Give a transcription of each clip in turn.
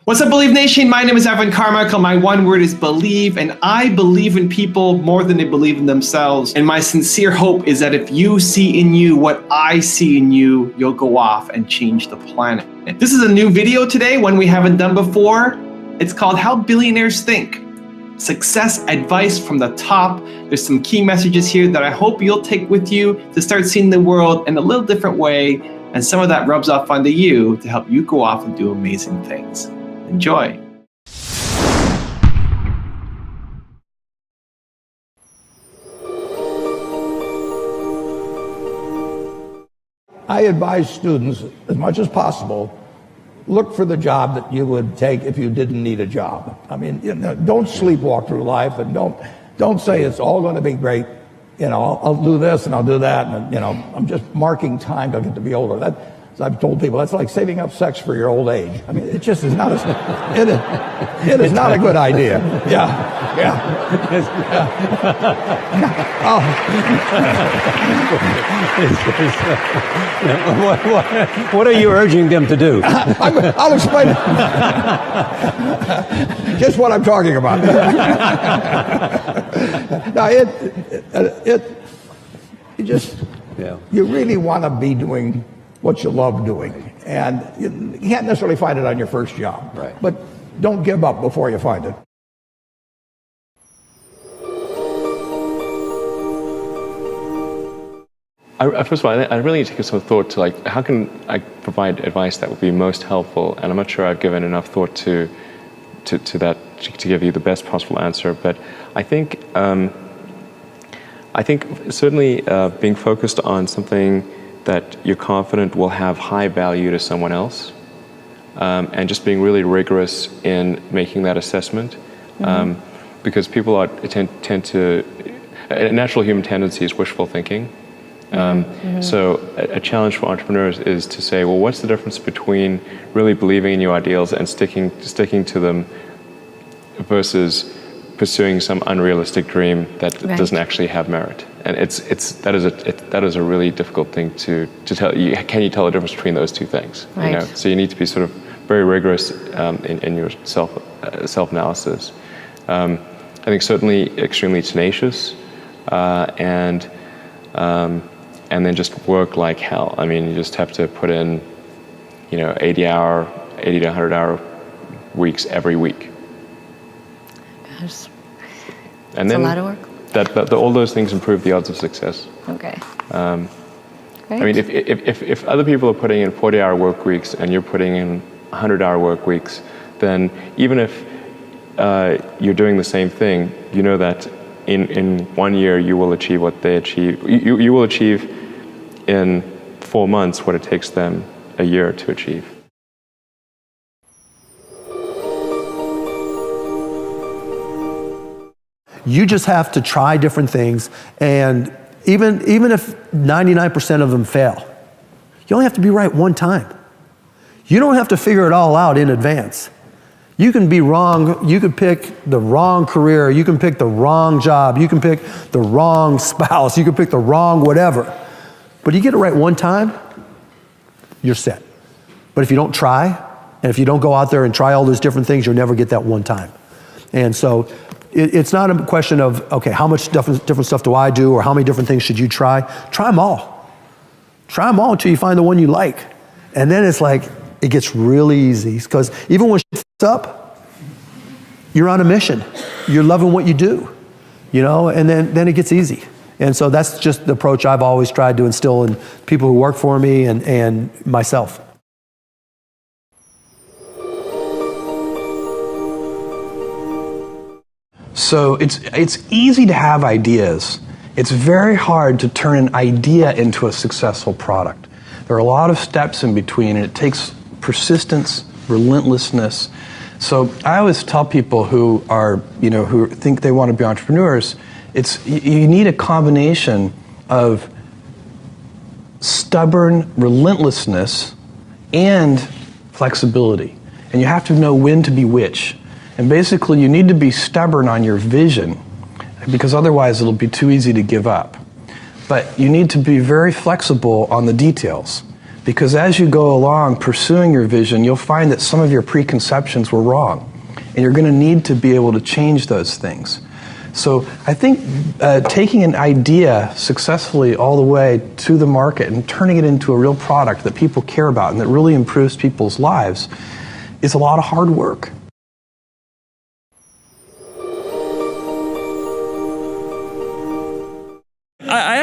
What's up, Believe Nation? My name is Evan Carmichael. My one word is believe, and I believe in people more than they believe in themselves. And my sincere hope is that if you see in you what I see in you, you'll go off and change the planet. This is a new video today, one we haven't done before. It's called How Billionaires Think. Success advice from the top. There's some key messages here that I hope you'll take with you to start seeing the world in a little different way. And some of that rubs off onto you to help you go off and do amazing things. Enjoy. I advise students, as much as possible, look for the job that you would take if you didn't need a job. I mean, don't sleepwalk through life, and don't say it's all going to be great. I'll do this and I'll do that, and I'm just marking time till I get to be older. That, as I've told people, that's like saving up sex for your old age. I mean, it just is not it is not a good idea. Yeah. What are you urging them to do? I'll explain just what I'm talking about. Now, you really want to be doing what you love doing, and you can't necessarily find it on your first job. Right. But don't give up before you find it. First of all, I really need to give some thought to how can I provide advice that would be most helpful, and I'm not sure I've given enough thought to that to give you the best possible answer. But I think certainly being focused on something that you're confident will have high value to someone else, and just being really rigorous in making that assessment, because people tend to, a natural human tendency is wishful thinking. So a challenge for entrepreneurs is to say, well, what's the difference between really believing in your ideals and sticking to them versus pursuing some unrealistic dream that doesn't actually have merit? And that is a really difficult thing to tell you. Can you tell the difference between those two things? Right. So you need to be sort of very rigorous in your self-analysis. I think certainly extremely tenacious, and then just work like hell. I mean, you just have to put in 80 to 100-hour weeks every week. Gosh. And that's then a lot of work. All those things improve the odds of success. Okay. I mean, if other people are putting in 40-hour work weeks and you're putting in 100-hour work weeks, then even if you're doing the same thing, you know that in 1 year you will achieve what they achieve. You will achieve in 4 months what it takes them a year to achieve. You just have to try different things, and even if 99% of them fail, you only have to be right one time. You don't have to figure it all out in advance. You can be wrong, you could pick the wrong career, you can pick the wrong job, you can pick the wrong spouse, you can pick the wrong whatever. But you get it right one time, you're set. But if you don't try, and if you don't go out there and try all those different things, you'll never get that one time. And so it's not a question of, okay, how much different stuff do I do, or how many different things should you try? Try them all. Try them all until you find the one you like. And then it's like, it gets really easy, because even when shit up, you're on a mission. You're loving what you do, and then it gets easy. And so that's just the approach I've always tried to instill in people who work for me and myself. So it's easy to have ideas. It's very hard to turn an idea into a successful product. There are a lot of steps in between, and it takes persistence, relentlessness. So I always tell people who think they want to be entrepreneurs, you need a combination of stubborn relentlessness and flexibility. And you have to know when to be which. And basically, you need to be stubborn on your vision, because otherwise it'll be too easy to give up. But you need to be very flexible on the details, Because as you go along pursuing your vision, you'll find that some of your preconceptions were wrong. And you're going to need to be able to change those things. So I think taking an idea successfully all the way to the market and turning it into a real product that people care about and that really improves people's lives is a lot of hard work.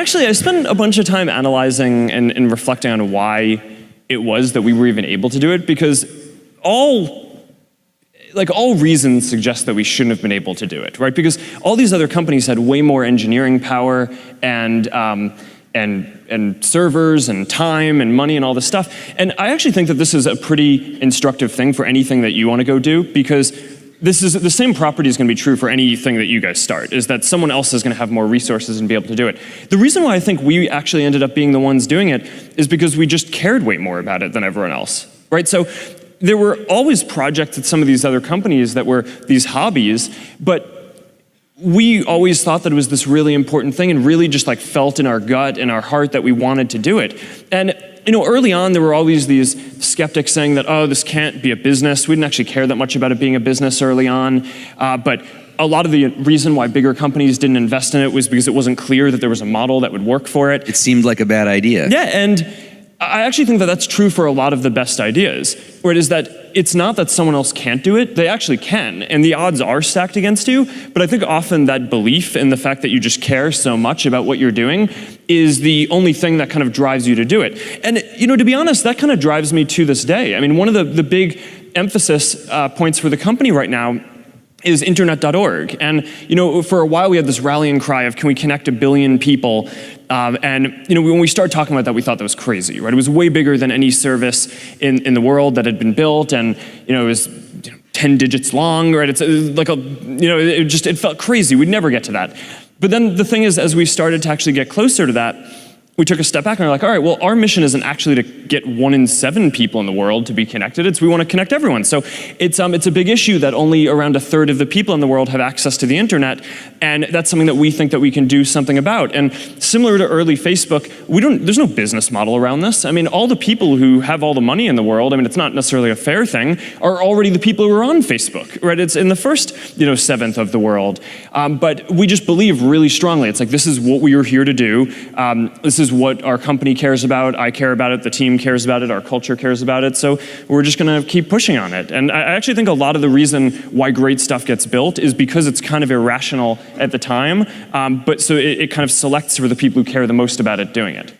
I spent a bunch of time analyzing and reflecting on why it was that we were even able to do it, because all reasons suggest that we shouldn't have been able to do it, right? Because all these other companies had way more engineering power and servers and time and money and all this stuff. And I actually think that this is a pretty instructive thing for anything that you want to go do, because this is the same property is going to be true for anything that you guys start, is that someone else is going to have more resources and be able to do it. The reason why I think we actually ended up being the ones doing it is because we just cared way more about it than everyone else, right? So there were always projects at some of these other companies that were these hobbies, but we always thought that it was this really important thing and really just like felt in our gut and our heart that we wanted to do it. And early on, there were always these skeptics saying that, oh, this can't be a business. We didn't actually care that much about it being a business early on. But a lot of the reason why bigger companies didn't invest in it was because it wasn't clear that there was a model that would work for it. It seemed like a bad idea. Yeah, and I actually think that that's true for a lot of the best ideas, where it is that it's not that someone else can't do it, they actually can, and the odds are stacked against you, but I think often that belief in the fact that you just care so much about what you're doing is the only thing that kind of drives you to do it. And to be honest, that kind of drives me to this day. I mean, one of the big emphasis points for the company right now is internet.org. And for a while we had this rallying cry of, can we connect 1 billion people? And when we started talking about that, we thought that was crazy, right? It was way bigger than any service in the world that had been built, and it was 10 digits long, right? It's like it felt crazy. We'd never get to that. But then the thing is, as we started to actually get closer to that, we took a step back and we're like, all right, well, our mission isn't actually to get 1 in 7 people in the world to be connected. It's we want to connect everyone. So it's a big issue that only around 1/3 of the people in the world have access to the internet, and that's something that we think that we can do something about. And similar to early Facebook, there's no business model around this. I mean, all the people who have all the money in the world, I mean, it's not necessarily a fair thing, are already the people who are on Facebook, right? It's in the first 1/7 of the world. But we just believe really strongly. It's like, this is what we are here to do. This is what our company cares about, I care about it, the team cares about it, our culture cares about it, so we're just going to keep pushing on it. And I actually think a lot of the reason why great stuff gets built is because it's kind of irrational at the time, but so it kind of selects for the people who care the most about it doing it.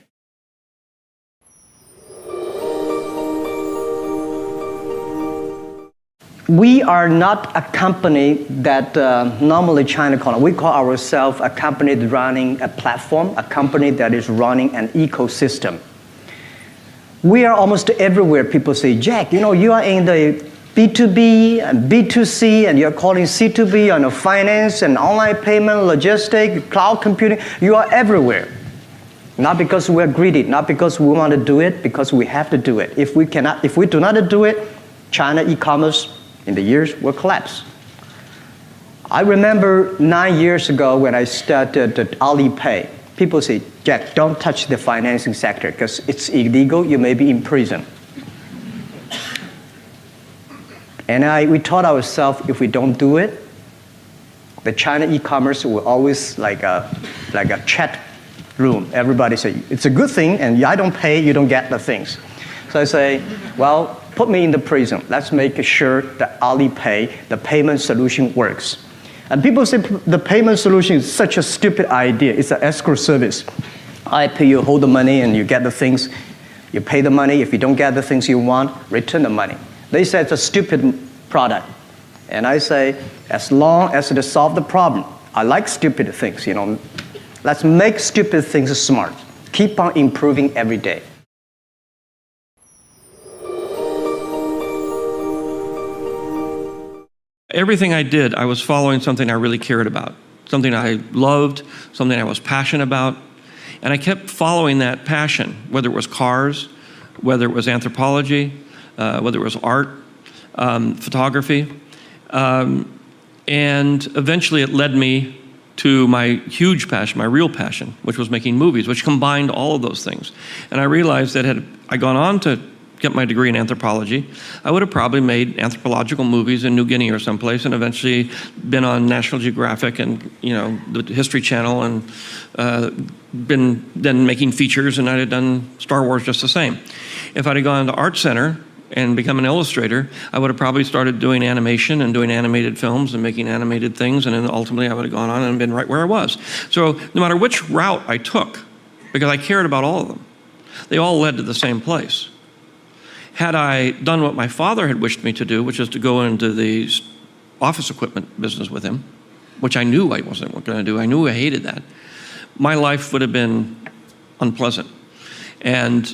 We are not a company that normally China call it. We call ourselves a company that's running a platform, a company that is running an ecosystem. We are almost everywhere. People say, Jack, you are in the B2B and B2C, and you're calling C2B on the finance and online payment, logistics, cloud computing. You are everywhere. Not because we're greedy, not because we want to do it, because we have to do it. If we do not do it, China e-commerce in the years will collapse. I remember 9 years ago when I started at Alipay, people say, Jack, don't touch the financing sector because it's illegal, you may be in prison. And we taught ourselves, if we don't do it, the China e-commerce will always like a chat room. Everybody say, it's a good thing, and I don't pay, you don't get the things. So I say, well, put me in the prison. Let's make sure that Alipay, the payment solution, works. And people say the payment solution is such a stupid idea. It's an escrow service. I pay you, hold the money, and you get the things. You pay the money. If you don't get the things you want, return the money. They say it's a stupid product. And I say, as long as it solves the problem, I like stupid things, Let's make stupid things smart. Keep on improving every day. Everything I did, I was following something I really cared about, something I loved, something I was passionate about. And I kept following that passion, whether it was cars, whether it was anthropology, whether it was art, photography. And eventually it led me to my huge passion, my real passion, which was making movies, which combined all of those things. And I realized that had I gone on to get my degree in anthropology, I would have probably made anthropological movies in New Guinea or someplace, and eventually been on National Geographic and the History Channel, and been then making features, and I'd have done Star Wars just the same. If I'd have gone to Art Center and become an illustrator, I would have probably started doing animation and doing animated films and making animated things, and then ultimately I would have gone on and been right where I was. So no matter which route I took, because I cared about all of them, they all led to the same place. Had I done what my father had wished me to do, which is to go into the office equipment business with him, which I knew I wasn't going to do, I knew I hated that, my life would have been unpleasant. And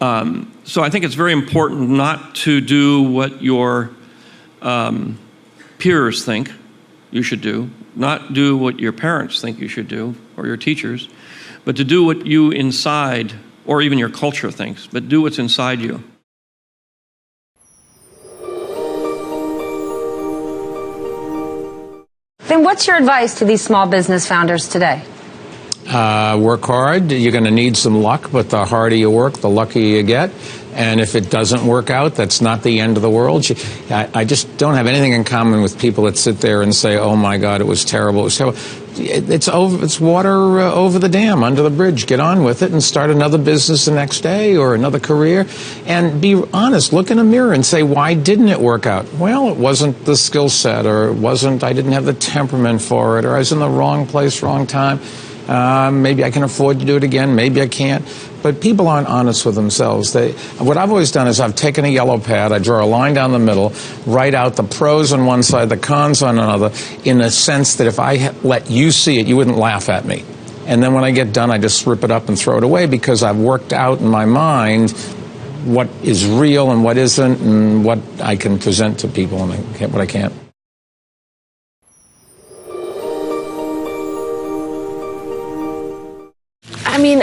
so I think it's very important not to do what your peers think you should do, not do what your parents think you should do, or your teachers, but to do what you inside, or even your culture thinks, but do what's inside you. Then what's your advice to these small business founders today? Work hard. You're going to need some luck, but the harder you work, the luckier you get. And if it doesn't work out, that's not the end of the world. I just don't have anything in common with people that sit there and say, oh my God, it was terrible. It was terrible. It's water over the dam, under the bridge. Get on with it and start another business the next day or another career. And be honest, look in a mirror and say, why didn't it work out? Well, it wasn't the skill set, or I didn't have the temperament for it, or I was in the wrong place, wrong time. Maybe I can afford to do it again, maybe I can't. But people aren't honest with themselves. What I've always done is I've taken a yellow pad, I draw a line down the middle, write out the pros on one side, the cons on another, in a sense that if I let you see it, you wouldn't laugh at me. And then when I get done, I just rip it up and throw it away, because I've worked out in my mind what is real and what isn't, and what I can present to people and what I can't. I mean,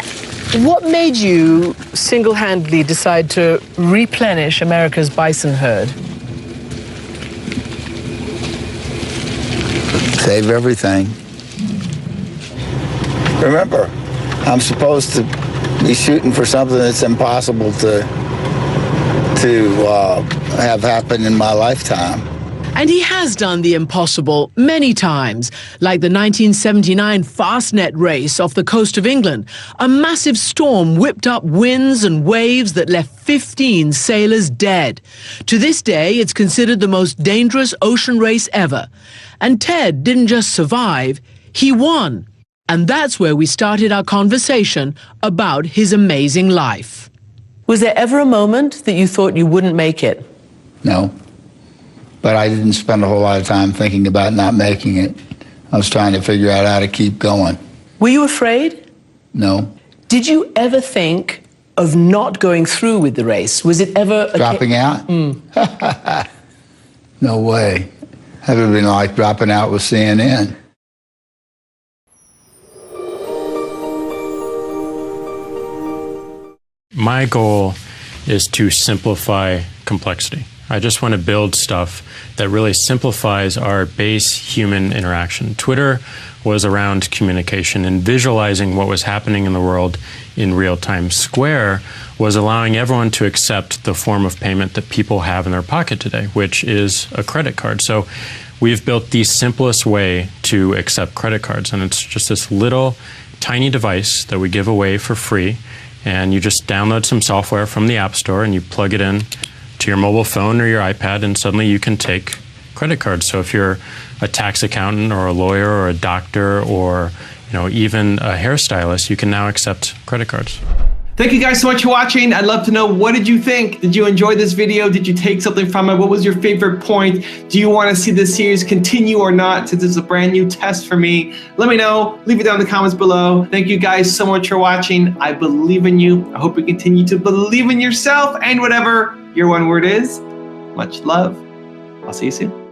what made you single-handedly decide to replenish America's bison herd? Save everything. Remember, I'm supposed to be shooting for something that's impossible to have happen in my lifetime. And he has done the impossible many times, like the 1979 Fastnet race off the coast of England. A massive storm whipped up winds and waves that left 15 sailors dead. To this day, it's considered the most dangerous ocean race ever. And Ted didn't just survive, he won. And that's where we started our conversation about his amazing life. Was there ever a moment that you thought you wouldn't make it? No. But I didn't spend a whole lot of time thinking about not making it. I was trying to figure out how to keep going. Were you afraid? No. Did you ever think of not going through with the race? Was it ever... Dropping out? No way. That would have been like dropping out with CNN. My goal is to simplify complexity. I just want to build stuff that really simplifies our base human interaction. Twitter was around communication and visualizing what was happening in the world in real time. Square was allowing everyone to accept the form of payment that people have in their pocket today, which is a credit card. So we've built the simplest way to accept credit cards, and it's just this little tiny device that we give away for free, and you just download some software from the App Store and you plug it in to your mobile phone or your iPad, and suddenly you can take credit cards. So if you're a tax accountant or a lawyer or a doctor or even a hairstylist, you can now accept credit cards. Thank you guys so much for watching. I'd love to know, what did you think? Did you enjoy this video? Did you take something from it? What was your favorite point? Do you want to see this series continue or not, since it's a brand new test for me? Let me know. Leave it down in the comments below. Thank you guys so much for watching. I believe in you. I hope you continue to believe in yourself and whatever your one word is. Much love. I'll see you soon.